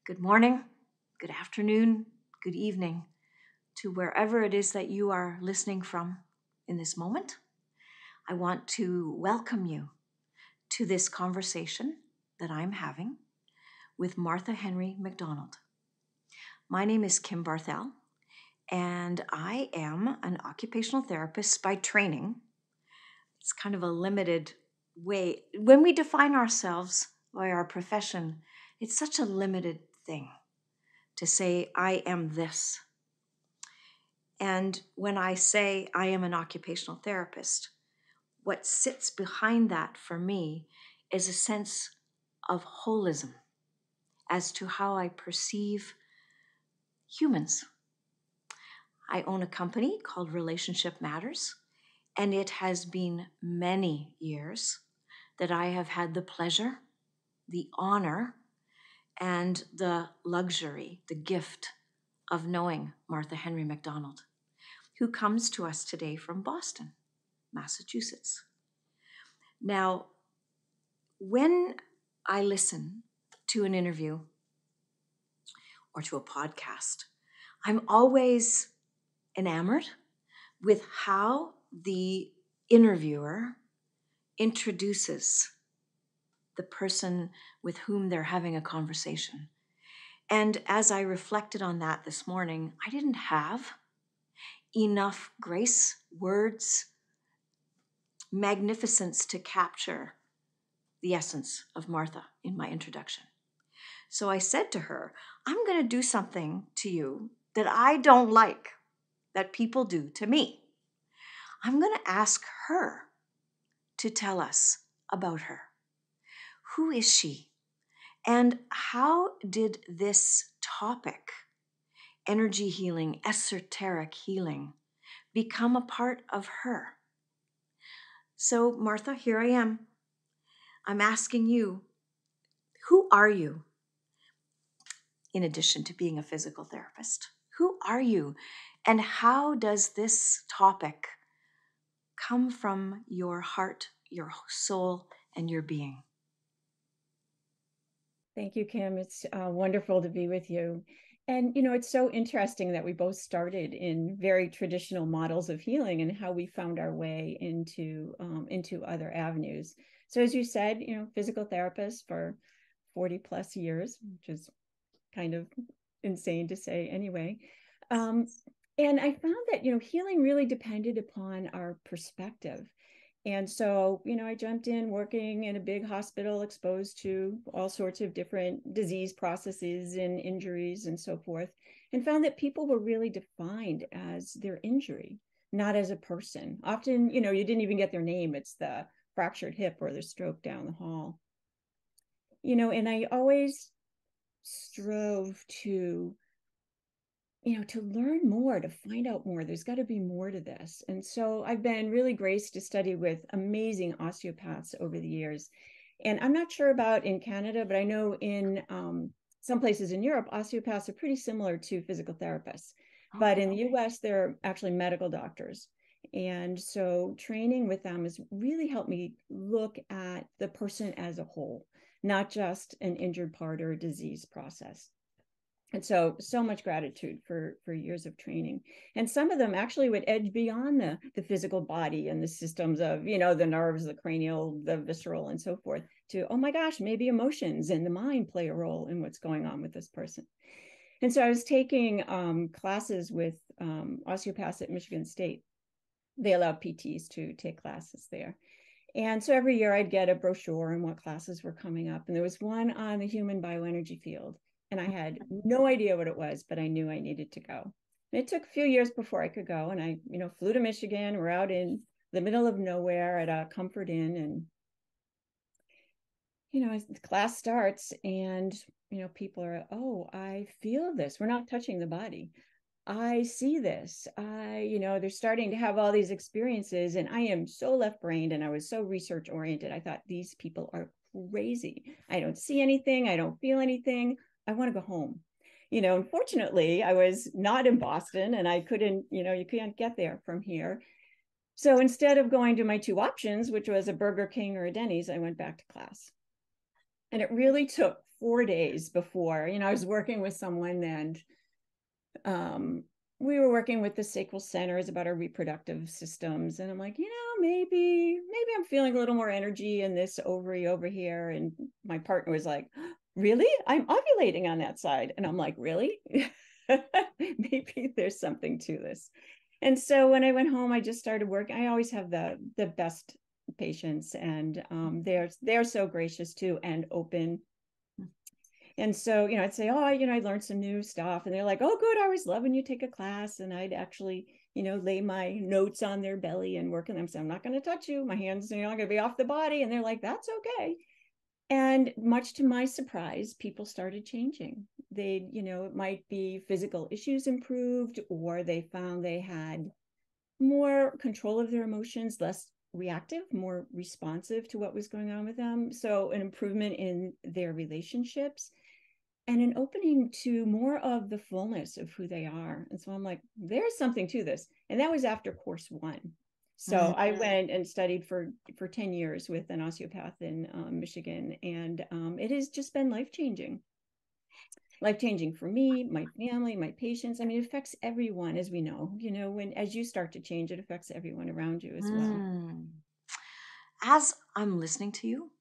Good morning, good afternoon, good evening to wherever it is that you are listening from in this moment. I want to welcome you to this conversation that I'm having with Martha Henry-MacDonald. My name is Kim Barthel, and I am an occupational therapist by training. It's kind of a limited way. When we define ourselves by our profession, it's such a limited thing to say, I am this. And when I say I am an occupational therapist, what sits behind that for me is a sense of holism as to how I perceive humans. I own a company called Relationship Matters, and it has been many years that I have had the pleasure, the honor, and the luxury, the gift of knowing Martha Henry-MacDonald, who comes to us today from Boston, Massachusetts. Now, when I listen to an interview or to a podcast, I'm always enamored with how the interviewer introduces the person with whom they're having a conversation. And as I reflected on that this morning, I didn't have enough grace, words, magnificence to capture the essence of Martha in my introduction. So I said to her, I'm going to do something to you that I don't like that people do to me. I'm going to ask her to tell us about her. Who is she? And how did this topic, energy healing, esoteric healing, become a part of her? So, Martha, here I am. I'm asking you, who are you? In addition to being a physical therapist, who are you? And how does this topic come from your heart, your soul, and your being? Thank you, Kim. It's wonderful to be with you. And, it's so interesting that we both started in very traditional models of healing and how we found our way into other avenues. So as you said, physical therapist for 40 plus years, which is kind of insane to say anyway. Um, and I found that, healing really depended upon our perspective. And so, I jumped in working in a big hospital exposed to all sorts of different disease processes and injuries and so forth, and found that people were really defined as their injury, not as a person. Often, you didn't even get their name. It's the fractured hip or the stroke down the hall. And I always strove to learn more, to find out more. There's got to be more to this. And so I've been really graced to study with amazing osteopaths over the years. And I'm not sure about in Canada, but I know in some places in Europe, osteopaths are pretty similar to physical therapists. But in the US, they're actually medical doctors. And so training with them has really helped me look at the person as a whole, not just an injured part or a disease process. And so much gratitude for years of training. And some of them actually would edge beyond the physical body and the systems of, the nerves, the cranial, the visceral, and so forth, to, oh my gosh, maybe emotions and the mind play a role in what's going on with this person. And so I was taking classes with osteopaths at Michigan State. They allow PTs to take classes there. And so every year I'd get a brochure on what classes were coming up. And there was one on the human bioenergy field. And I had no idea what it was, but I knew I needed to go. And it took a few years before I could go. And I, flew to Michigan. We're out in the middle of nowhere at a Comfort Inn. And, the class starts and, people are, oh, I feel this. We're not touching the body. I see this. They're starting to have all these experiences, and I am so left-brained, and I was so research-oriented. I thought, these people are crazy. I don't see anything. I don't feel anything. I want to go home. Unfortunately, I was not in Boston, and I couldn't, you can't get there from here. So instead of going to my two options, which was a Burger King or a Denny's, I went back to class. And it really took 4 days before, I was working with someone, and we were working with the sacral centers about our reproductive systems. And I'm like, maybe I'm feeling a little more energy in this ovary over here. And my partner was like, really? I'm ovulating on that side. And I'm like, really? Maybe there's something to this. And so when I went home, I just started working. I always have the best patients, and they're so gracious too and open. And so, I'd say, oh, I learned some new stuff. And they're like, oh, good. I was loving you take a class. And I'd actually, lay my notes on their belly and work on them. So I'm not going to touch you. My hands, are going to be off the body. And they're like, that's okay. And much to my surprise, people started changing. It might be physical issues improved, or they found they had more control of their emotions, less reactive, more responsive to what was going on with them. So an improvement in their relationships and an opening to more of the fullness of who they are. And so I'm like, there's something to this. And that was after course 1. So I went and studied for 10 years with an osteopath in Michigan. And it has just been life-changing for me, my family, my patients. I mean, it affects everyone, as we know, as you start to change, it affects everyone around you as well. As I'm listening to you,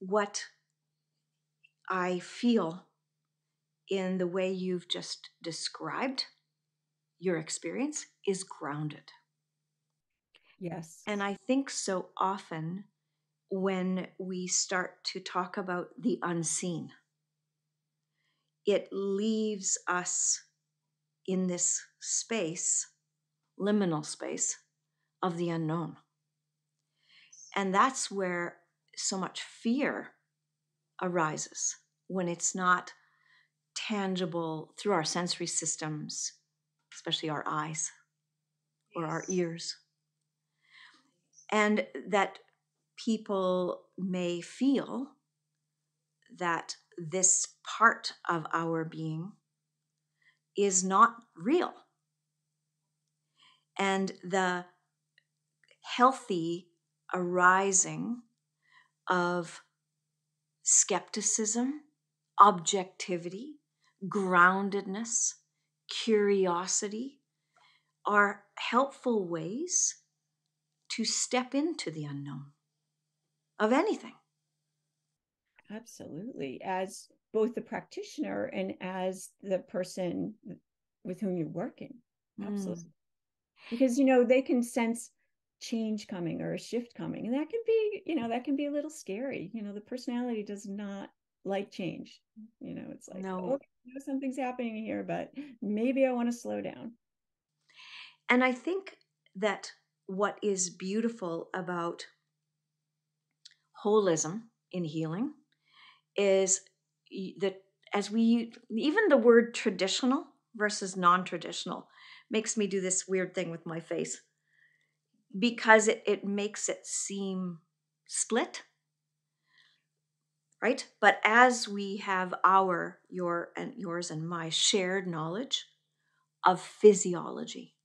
what I feel in the way you've just described your experience is grounded. Yes. And I think so often when we start to talk about the unseen, it leaves us in this space, liminal space of the unknown. And that's where so much fear arises, when it's not tangible through our sensory systems, especially our eyes or our ears. And that people may feel that this part of our being is not real. And the healthy arising of skepticism, objectivity, groundedness, curiosity are helpful ways to step into the unknown of anything. Absolutely. As both the practitioner and as the person with whom you're working. Absolutely. Because, they can sense change coming or a shift coming. And that can be a little scary. The personality does not like change. It's like, No. okay, something's happening here, but maybe I want to slow down. And I think that what is beautiful about holism in healing is that even the word traditional versus non-traditional makes me do this weird thing with my face, because it makes it seem split, right? But as we have yours and my shared knowledge of physiology,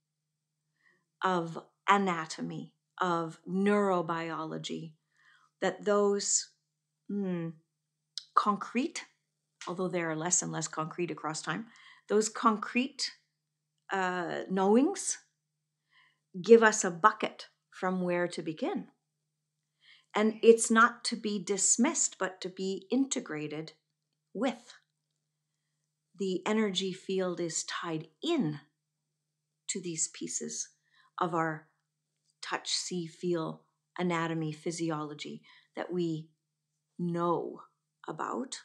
of anatomy, of neurobiology, that those concrete, although they are less and less concrete across time, those concrete knowings give us a bucket from where to begin. And it's not to be dismissed, but to be integrated with. The energy field is tied in to these pieces of our touch, see, feel, anatomy, physiology that we know about.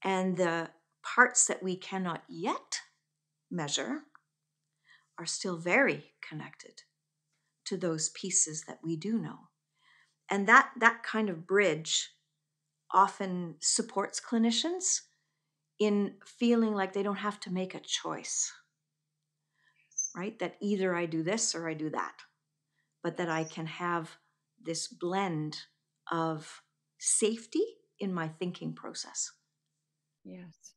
And the parts that we cannot yet measure are still very connected to those pieces that we do know. And that kind of bridge often supports clinicians in feeling like they don't have to make a choice, right? That either I do this or I do that, but that I can have this blend of safety in my thinking process. Yes.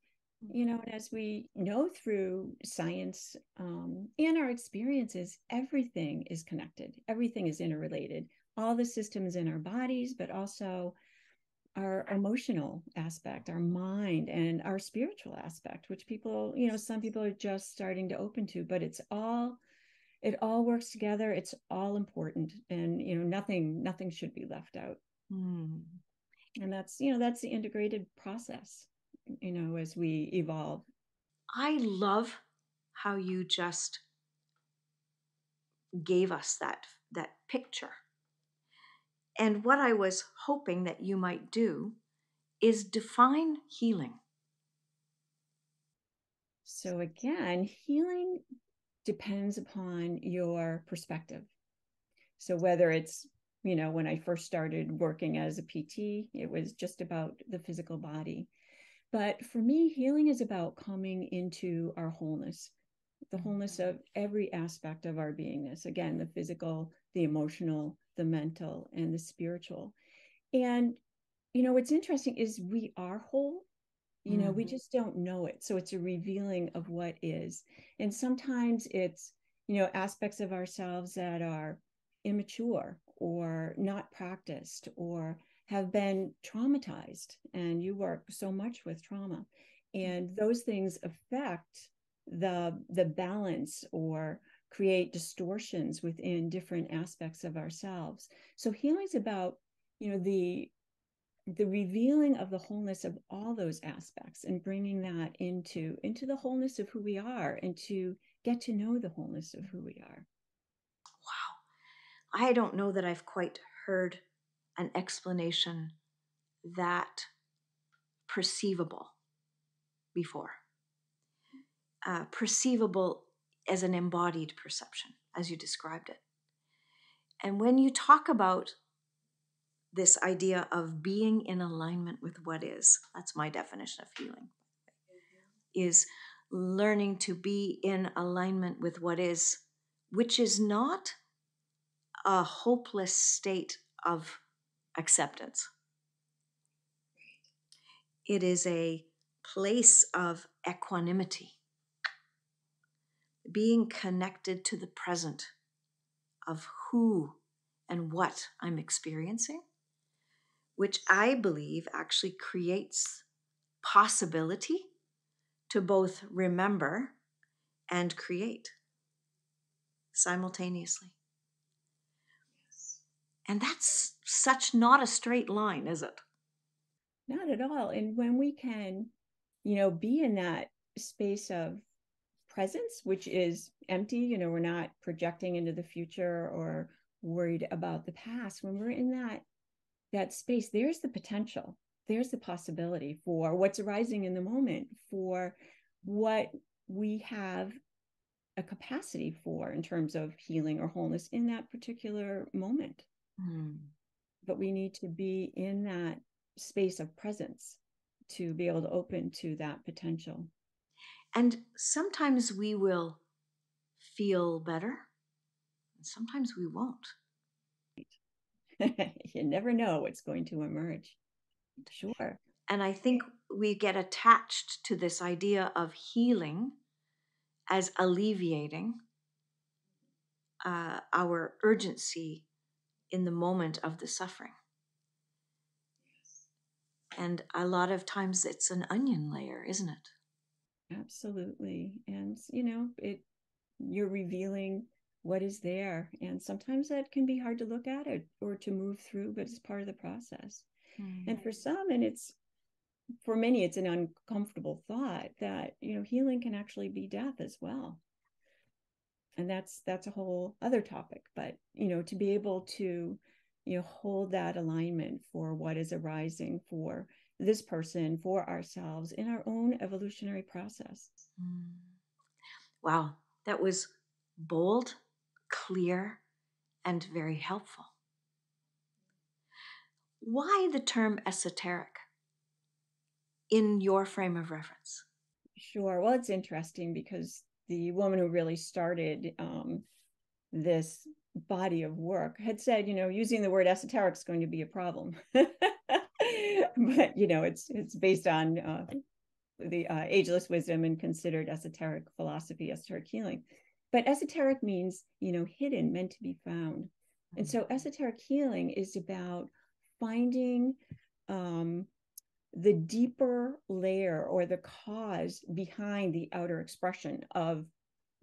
And as we know through science and our experiences, everything is connected. Everything is interrelated. All the systems in our bodies, but also our emotional aspect, our mind, and our spiritual aspect, which people, some people are just starting to open to, but it all works together. It's all important, and nothing should be left out. Mm. And that's the integrated process, as we evolve. I love how you just gave us that picture. And what I was hoping that you might do is define healing. So again, healing depends upon your perspective. So whether it's, when I first started working as a PT, it was just about the physical body. But for me, healing is about coming into our wholeness, the wholeness of every aspect of our beingness. Again, the physical, the emotional, the mental, and the spiritual. And, what's interesting is we are whole. We just don't know it. So it's a revealing of what is. And sometimes it's, aspects of ourselves that are immature or not practiced or have been traumatized. And you work so much with trauma. And those things affect the balance or create distortions within different aspects of ourselves. So healing's about, the revealing of the wholeness of all those aspects and bringing that into the wholeness of who we are, and to get to know the wholeness of who we are. Wow. I don't know that I've quite heard an explanation that perceivable before. Perceivable as an embodied perception, as you described it. And when you talk about this idea of being in alignment with what is, that's my definition of healing, is learning to be in alignment with what is, which is not a hopeless state of acceptance. It is a place of equanimity, being connected to the present of who and what I'm experiencing, which I believe actually creates possibility to both remember and create simultaneously. And that's such not a straight line, is it? Not at all. And when we can, be in that space of presence, which is empty, we're not projecting into the future or worried about the past. When we're in that space, there's the potential, there's the possibility for what's arising in the moment, for what we have a capacity for in terms of healing or wholeness in that particular moment. But we need to be in that space of presence to be able to open to that potential. And sometimes we will feel better, and sometimes we won't. You never know what's going to emerge. Sure. And I think we get attached to this idea of healing as alleviating our urgency in the moment of the suffering. And a lot of times it's an onion layer, isn't it? Absolutely. And, you're revealing what is there. And sometimes that can be hard to look at it or to move through, but it's part of the process. And for some, and for many, it's an uncomfortable thought that, healing can actually be death as well. And that's a whole other topic. But, to be able to, hold that alignment for what is arising for this person, for ourselves in our own evolutionary process. Wow, that was bold, clear, and very helpful. Why the term esoteric in your frame of reference? Sure. Well, it's interesting because the woman who really started this body of work had said, using the word esoteric is going to be a problem. But, it's based on the ageless wisdom and considered esoteric philosophy, esoteric healing. But esoteric means, hidden, meant to be found. And so esoteric healing is about finding the deeper layer or the cause behind the outer expression of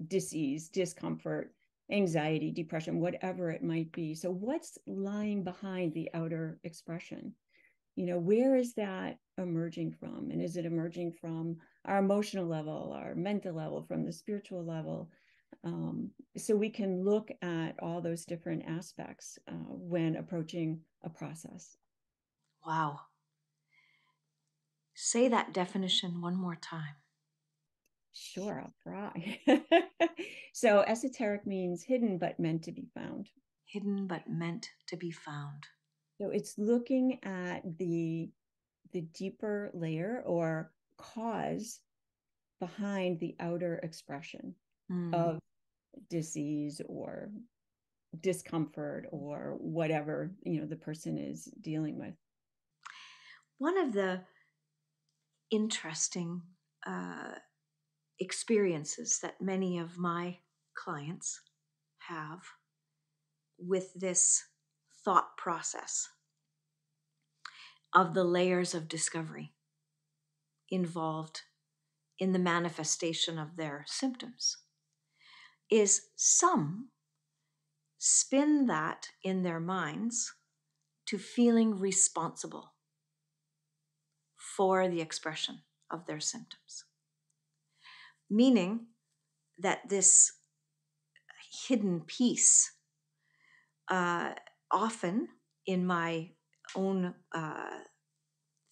disease, discomfort, anxiety, depression, whatever it might be. So what's lying behind the outer expression? Where is that emerging from? And is it emerging from our emotional level, our mental level, from the spiritual level? So we can look at all those different aspects when approaching a process. Wow. Say that definition one more time. Sure, I'll try. So esoteric means hidden but meant to be found. Hidden but meant to be found. So it's looking at the deeper layer or cause behind the outer expression of disease or discomfort or whatever the person is dealing with. One of the interesting experiences that many of my clients have with this thought process of the layers of discovery involved in the manifestation of their symptoms is some spin that in their minds to feeling responsible for the expression of their symptoms. Meaning that this hidden piece, often in my own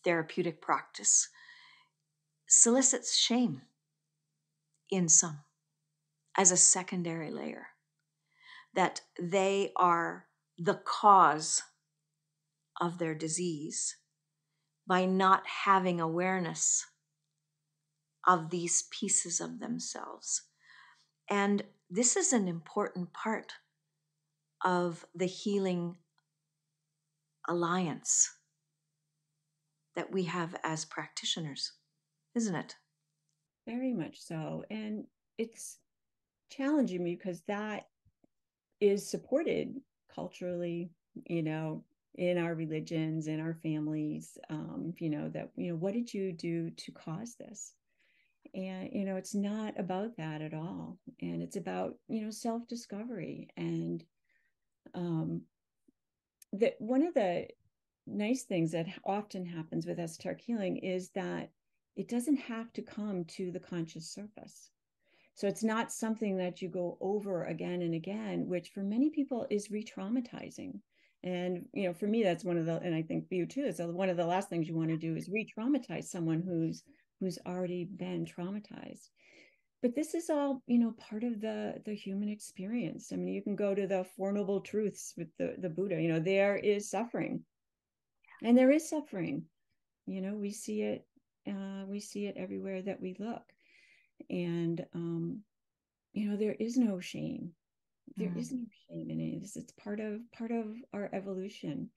therapeutic practice, solicits shame in some as a secondary layer, that they are the cause of their disease by not having awareness of these pieces of themselves. And this is an important part of the healing alliance that we have as practitioners, isn't it? Very much so. And it's challenging because that is supported culturally, in our religions, in our families, that, what did you do to cause this? And, it's not about that at all. And it's about, self-discovery. And that one of the nice things that often happens with esoteric healing is that it doesn't have to come to the conscious surface. So it's not something that you go over again and again, which for many people is re-traumatizing. And, for me, that's one of the, and I think for you too, it's one of the last things you want to do is re-traumatize someone who's already been traumatized. But this is all, part of the human experience. I mean, you can go to the Four Noble Truths with the Buddha, there is suffering. And there is suffering. We see it everywhere that we look. And there is no shame. There is no shame in it. It's part of our evolution.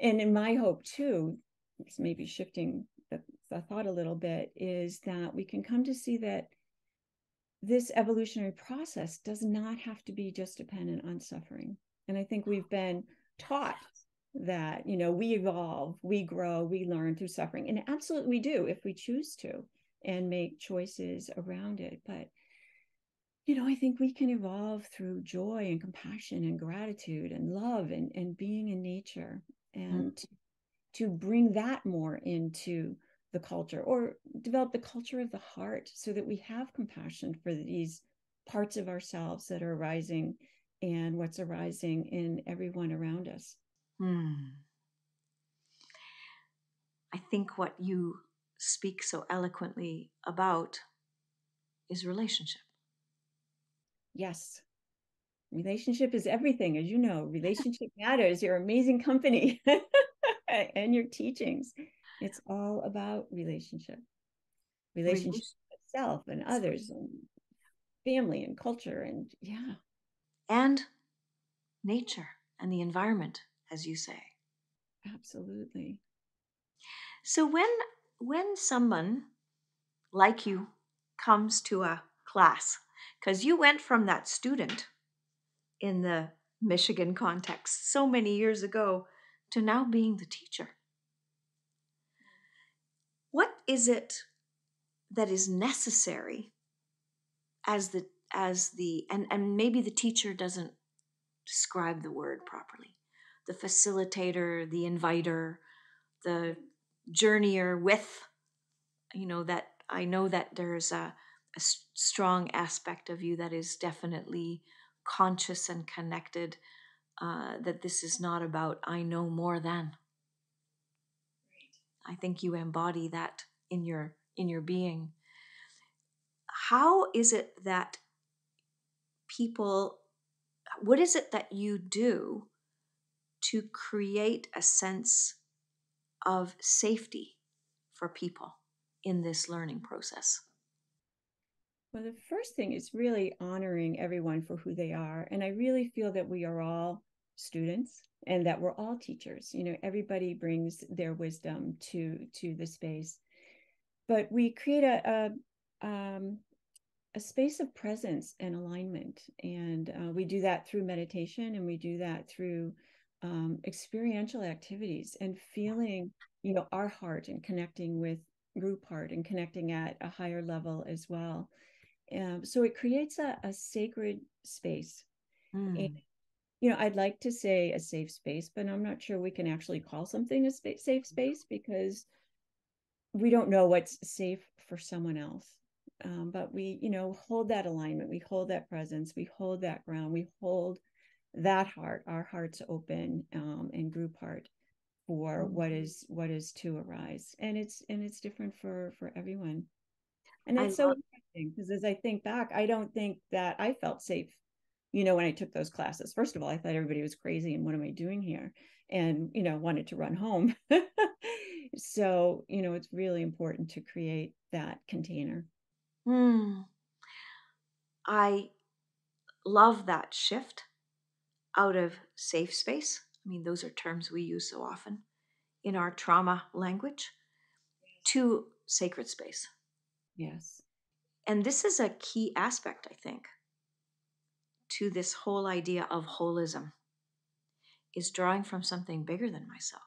And in my hope too, it's maybe shifting the thought a little bit, is that we can come to see that this evolutionary process does not have to be just dependent on suffering. And I think we've been taught that, we evolve, we grow, we learn through suffering. And absolutely we do if we choose to and make choices around it. But, I think we can evolve through joy and compassion and gratitude and love and being in nature, and to bring that more into the culture, or develop the culture of the heart, so that we have compassion for these parts of ourselves that are arising and what's arising in everyone around us. I think what you speak so eloquently about is relationship. Yes. Relationship is everything, as you know. Relationship matters. Your amazing company and your teachings. It's all about relationship with self and others and family and culture, and and nature and the environment, as you say. Absolutely. So when someone like you comes to a class, because you went from that student in the Michigan context so many years ago to now being the teacher, is it that is necessary and maybe the teacher doesn't describe the word properly, the facilitator, the inviter, the journeyer with, that I know that there's a strong aspect of you that is definitely conscious and connected, that this is not about I know more than. I think you embody that in your being. How is it that people, what is it that you do to create a sense of safety for people in this learning process? Well, the first thing is really honoring everyone for who they are. And I really feel that we are all students and that we're all teachers. Everybody brings their wisdom to the space. But we create a space of presence and alignment. And we do that through meditation, and we do that through experiential activities and feeling, our heart and connecting with group heart and connecting at a higher level as well. So it creates a sacred space. And, Mm. I'd like to say a safe space, but I'm not sure we can actually call something a safe space because we don't know what's safe for someone else. But we, hold that alignment, we hold that presence, we hold that ground, we hold that heart, our hearts open, and group heart for what is to arise. And it's different for everyone. And I it's so love. interesting because as I think back, I don't think that I felt safe, when I took those classes. First of all, I thought everybody was crazy and what am I doing here? And, wanted to run home. So, it's really important to create that container. Mm. I love that shift out of safe space. I mean, those are terms we use so often in our trauma language, to sacred space. Yes. And this is a key aspect, I think, to this whole idea of holism, is drawing from something bigger than myself.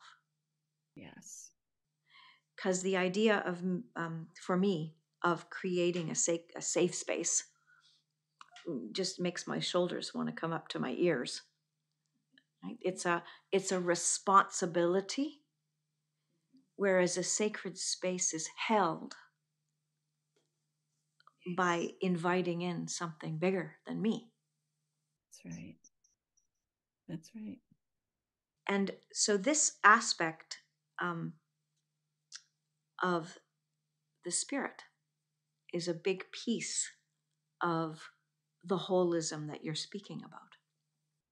Yes. Because the idea of, for me, of creating a safe space just makes my shoulders want to come up to my ears. Right? It's a responsibility, whereas a sacred space is held by inviting in something bigger than me. That's right. That's right. And so this aspect, of the spirit is a big piece of the holism that you're speaking about.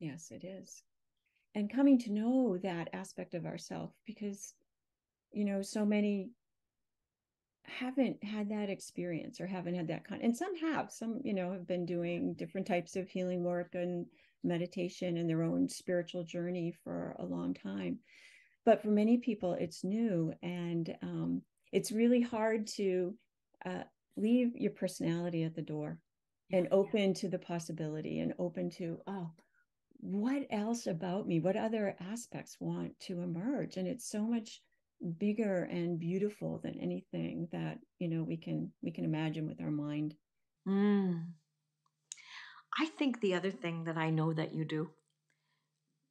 Yes, it is. And coming to know that aspect of ourself because, so many haven't had that experience or haven't had that and some have, some, have been doing different types of healing work and meditation in their own spiritual journey for a long time. But for many people, it's new. And it's really hard to uh, leave your personality at the door Yeah. and open to the possibility and open to, oh, what else about me? What other aspects want to emerge? And it's so much bigger and beautiful than anything that, we can imagine with our mind. Mm. I think the other thing that I know that you do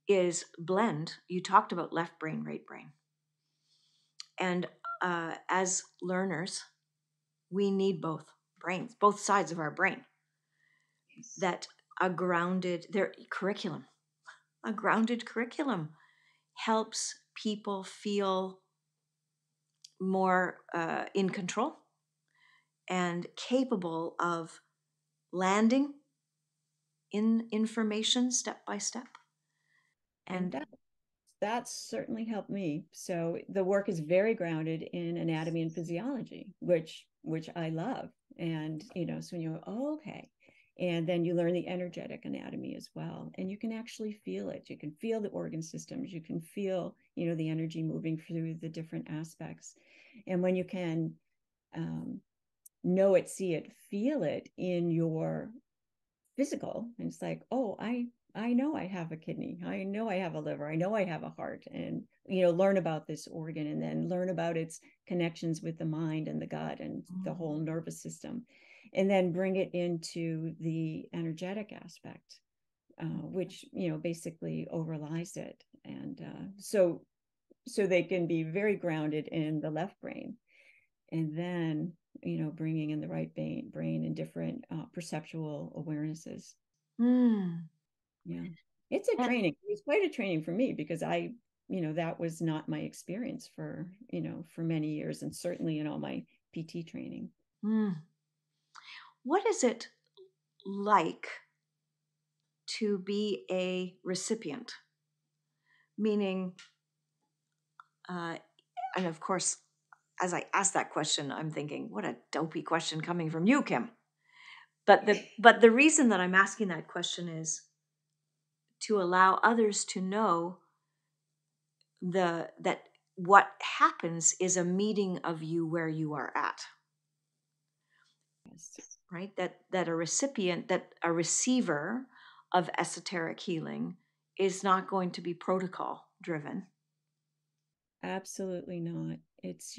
is blend. You talked about left brain, right brain. And as learners, we need both brains, both sides of our brain. That a grounded curriculum helps people feel more in control and capable of landing in information step by step. And And that's certainly helped me. So the work is very grounded in anatomy and physiology, which I love. And so when you go, oh, okay. And then you learn the energetic anatomy as well. And you can actually feel it. You can feel the organ systems. You can feel, the energy moving through the different aspects. And when you can know it, see it, feel it in your physical, and it's like, oh, I know I have a kidney. I know I have a liver. I know I have a heart. And, learn about this organ and then learn about its connections with the mind and the gut and the whole nervous system. And then bring it into the energetic aspect, which, basically overlies it. And so they can be very grounded in the left brain. And then, bringing in the right brain and different perceptual awarenesses. Mm. Yeah. It's a And training. It was quite a training for me because that was not my experience for many years, and certainly in all my PT training. mm. What is it like to be a recipient? Meaning, uh, and of course, as I ask that question, I'm thinking, what a dopey question coming from you, Kim. But the reason that I'm asking that question is to allow others to know that what happens is a meeting of you where you are at, Yes. right? That a receiver of esoteric healing is not going to be protocol driven. Absolutely not. It's,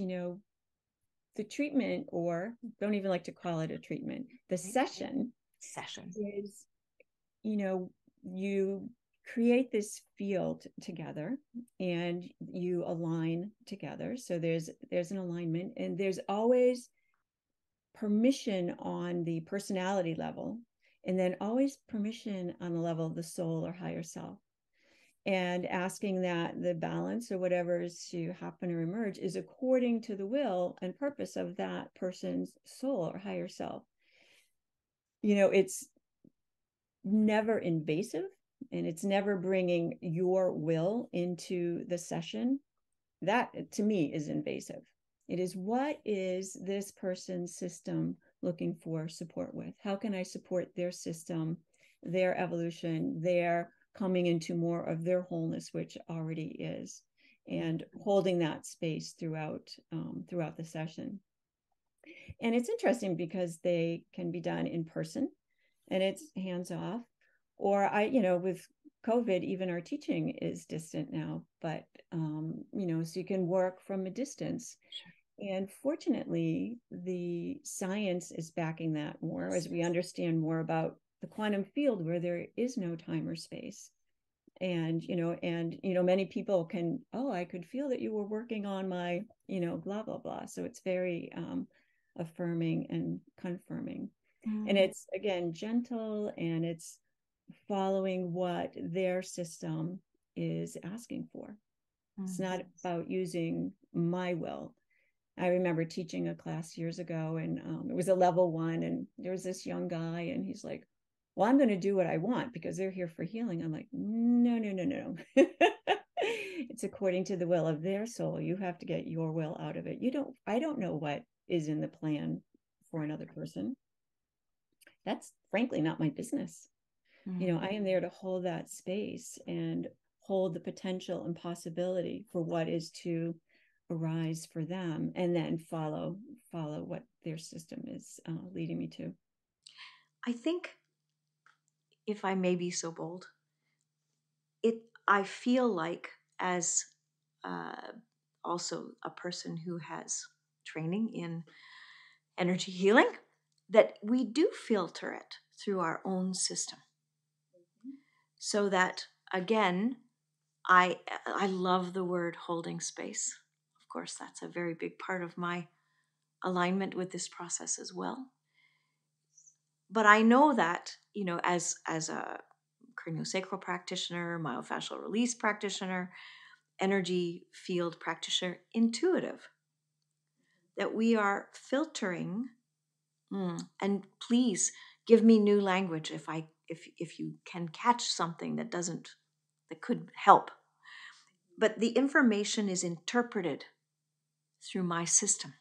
the treatment, or don't even like to call it a treatment. The session Session. is, you create this field together and you align together. So there's an alignment, and there's always permission on the personality level, and then always permission on the level of the soul or higher self, and asking that the balance or whatever is to happen or emerge is according to the will and purpose of that person's soul or higher self. It's never invasive, and it's never bringing your will into the session. That to me is invasive. It is, what is this person's system looking for support with? How can I support their system, their evolution, their coming into more of their wholeness, which already is, and holding that space throughout the session. And it's interesting because they can be done in person, and it's hands off. Or with COVID, even our teaching is distant now, but so you can work from a distance. Sure. And fortunately, the science is backing that more as we understand more about the quantum field, where there is no time or space. And many people can, oh, I could feel that you were working on my, blah blah blah. So it's very affirming and confirming. And Mm, it's, again, gentle, and it's following what their system is asking for. It's mm. not about using my will. I remember teaching a class years ago, and it was a level 1, and there was this young guy, and he's like, well, I'm going to do what I want because they're here for healing. I'm like, no, no, no, no. It's according to the will of their soul. You have to get your will out of it. I don't know what is in the plan for another person. That's frankly not my business. Mm. I am there to hold that space and hold the potential and possibility for what is to arise for them, and then follow what their system is leading me to. I think, if I may be so bold, I feel like, as uh, also a person who has training in energy healing, that we do filter it through our own system, so that, again, I love the word holding space. Of course, that's a very big part of my alignment with this process as well. But I know that, as a craniosacral practitioner, myofascial release practitioner, energy field practitioner, intuitive, that we are filtering. And please give me new language if you can catch something that could help. But the information is interpreted through my system.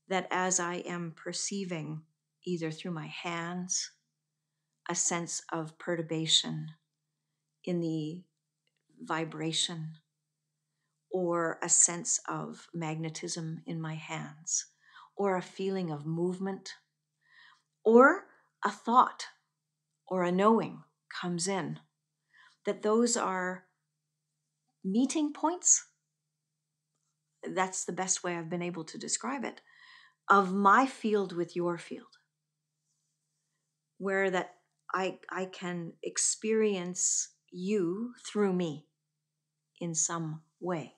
That as I am perceiving, either through my hands, a sense of perturbation in the vibration, or a sense of magnetism in my hands, or a feeling of movement, or a thought, or a knowing, comes in, that those are meeting points. That's the best way I've been able to describe it, of my field with your field, where that I can experience you through me in some way.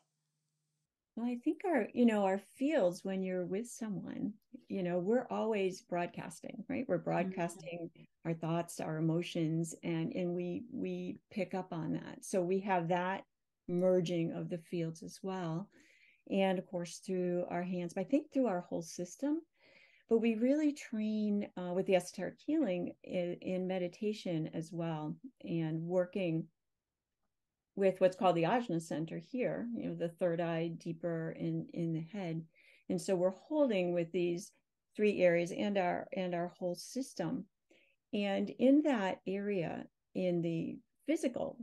Well, I think our fields, when you're with someone, we're always broadcasting, right? We're Mhm. broadcasting our thoughts, our emotions, and we pick up on that. So we have that merging of the fields as well. And of course, through our hands, but I think through our whole system. But we really train with the esoteric healing in meditation as well, and working with what's called the ajna center here, the third eye deeper in the head. And so we're holding with these three areas and our whole system. And in that area, in the physical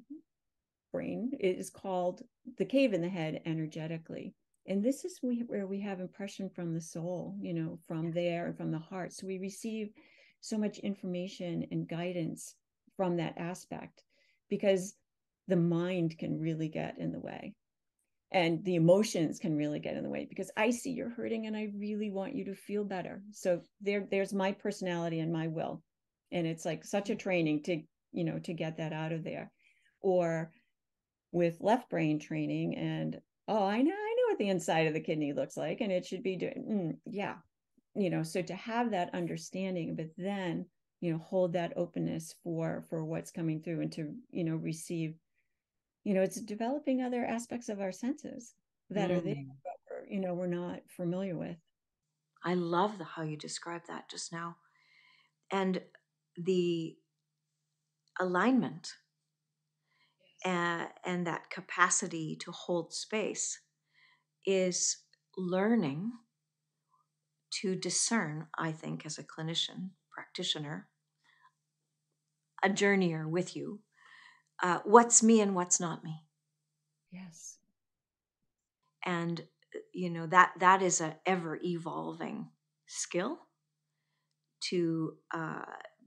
brain, it is called the cave in the head energetically. And this is where we have impression from the soul, from there and from the heart. So we receive so much information and guidance from that aspect, because the mind can really get in the way, and the emotions can really get in the way, because I see you're hurting and I really want you to feel better. So there's my personality and my will. And it's like such a training to get that out of there. Or with left brain training, and oh, I know what the inside of the kidney looks like and it should be doing yeah, so to have that understanding, but then hold that openness for what's coming through, and to receive, it's developing other aspects of our senses that are there, Mm. but we're not familiar with. I love how you described that just now. And the alignment and that capacity to hold space is learning to discern, I think, as a clinician, practitioner, a journeyer with you, what's me and what's not me. Yes. And that is an ever evolving skill to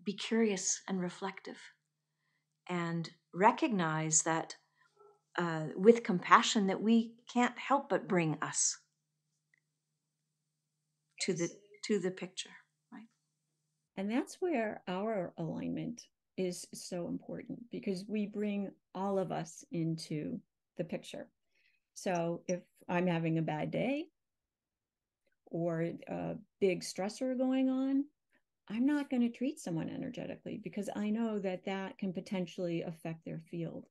be curious and reflective and recognize that with compassion that we can't help but bring us to the picture, right? And that's where our alignment is so important, because we bring all of us into the picture. So if I'm having a bad day or a big stressor going on, I'm not going to treat someone energetically, because I know that that can potentially affect their field.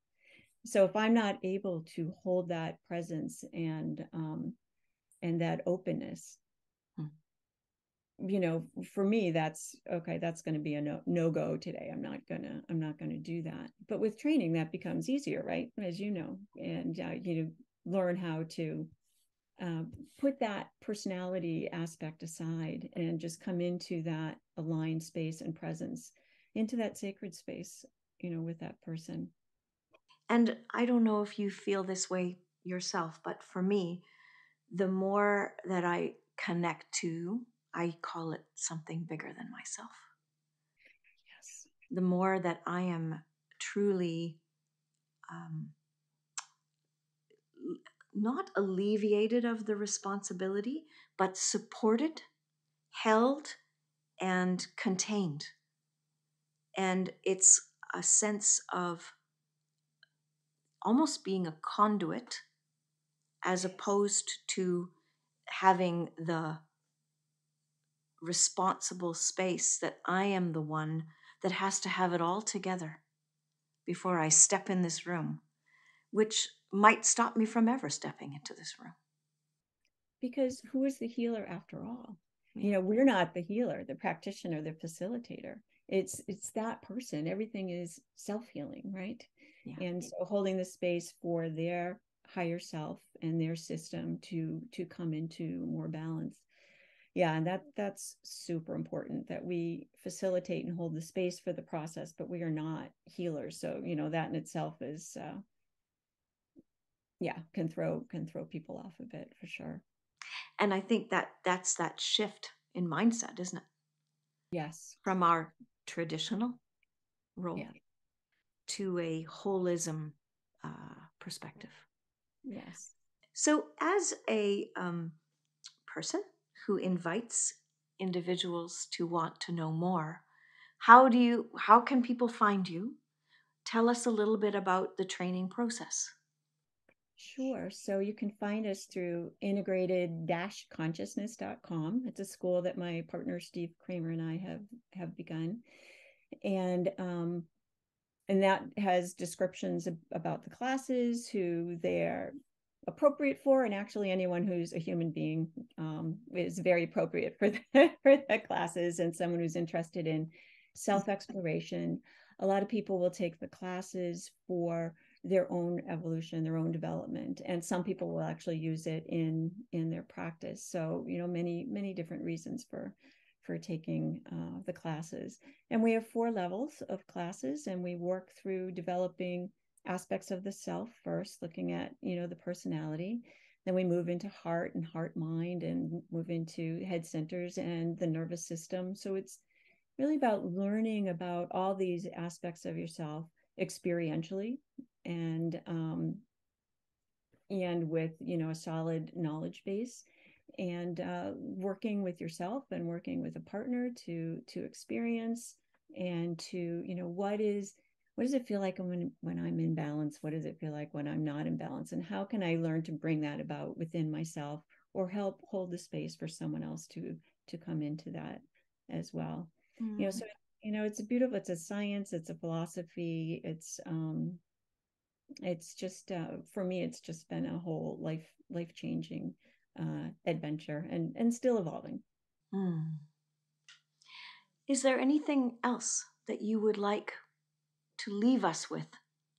So if I'm not able to hold that presence and that openness, Hmm. for me, that's okay. That's going to be a no go today. I'm not gonna do that. But with training, that becomes easier, right? As you know, and learn how to uh, put that personality aspect aside and just come into that aligned space and presence, into that sacred space, with that person. And I don't know if you feel this way yourself, but for me, the more that I connect to, I call it something bigger than myself. Yes. The more that I am truly um, not alleviated of the responsibility, but supported, held, and contained. And it's a sense of almost being a conduit as opposed to having the responsible space that I am the one that has to have it all together before I step in this room, which might stop me from ever stepping into this room. Because who is the healer after all? Yeah, We're not the healer, the practitioner, the facilitator. It's that person. Everything is self-healing, right? yeah. And so holding the space for their higher self and their system to come into more balance. Yeah, and that's super important, that we facilitate and hold the space for the process, but we are not healers. So that in itself is yeah, can throw people off a bit, for sure. And I think that that's that shift in mindset, isn't it? Yes. From our traditional Yeah. role. to a holism perspective. Yes. So, as a person who invites individuals to want to know more, how can people find you? Tell us a little bit about the training process. Sure. So you can find us through integrated-consciousness.com. It's a school that my partner Steve Kramer and I have begun. And and that has descriptions about the classes, who they're appropriate for, and actually anyone who's a human being is very appropriate for for the classes, and someone who's interested in self-exploration. A lot of people will take the classes for their own evolution, their own development, and some people will actually use it in their practice. So, many different reasons for taking the classes. And we have 4 levels of classes, and we work through developing aspects of the self first, looking at, the personality. Then we move into heart and heart mind, and move into head centers and the nervous system. So it's really about learning about all these aspects of yourself experientially, and with, a solid knowledge base, and working with yourself and working with a partner to experience, and to, what does it feel like when I'm in balance? What does it feel like when I'm not in balance? And how can I learn to bring that about within myself, or help hold the space for someone else to come into that as well? So it's a science, it's a philosophy, it's just, for me, it's just been a whole life changing adventure, and still evolving. Mm. Is there anything else that you would like to leave us with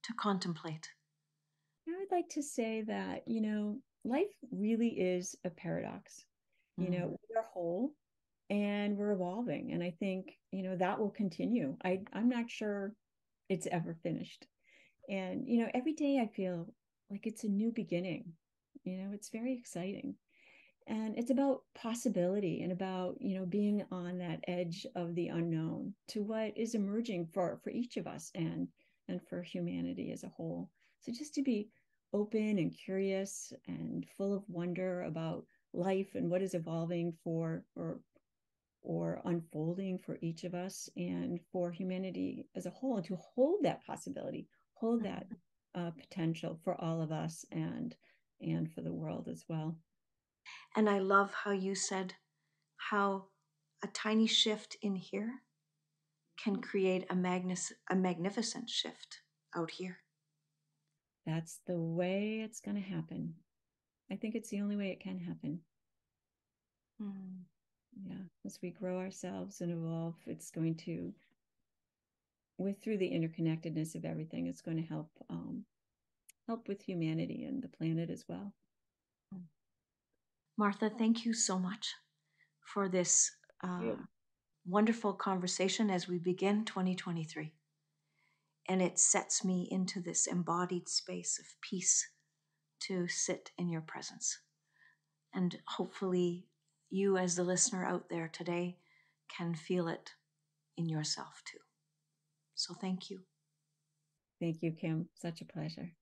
to contemplate? I would like to say that, life really is a paradox. Mm. We're whole, and we're evolving, and I think, that will continue. I'm not sure it's ever finished. And every day I feel like it's a new beginning. It's very exciting. And it's about possibility, and about, being on that edge of the unknown to what is emerging for each of us, and for humanity as a whole. So just to be open and curious and full of wonder about life, and what is evolving for, or unfolding for each of us, and for humanity as a whole, and to hold that possibility, hold that potential for all of us, and for the world as well. And I love how you said how a tiny shift in here can create a magnificent shift out here. That's the way it's going to happen. I think it's the only way it can happen. Mm. Yeah, as we grow ourselves and evolve, it's going to, through the interconnectedness of everything, it's going to help with humanity and the planet as well. Martha, thank you so much for this wonderful conversation as we begin 2023. And it sets me into this embodied space of peace to sit in your presence. And hopefully, you, as the listener out there today, can feel it in yourself too. So, thank you. Thank you, Kim. Such a pleasure.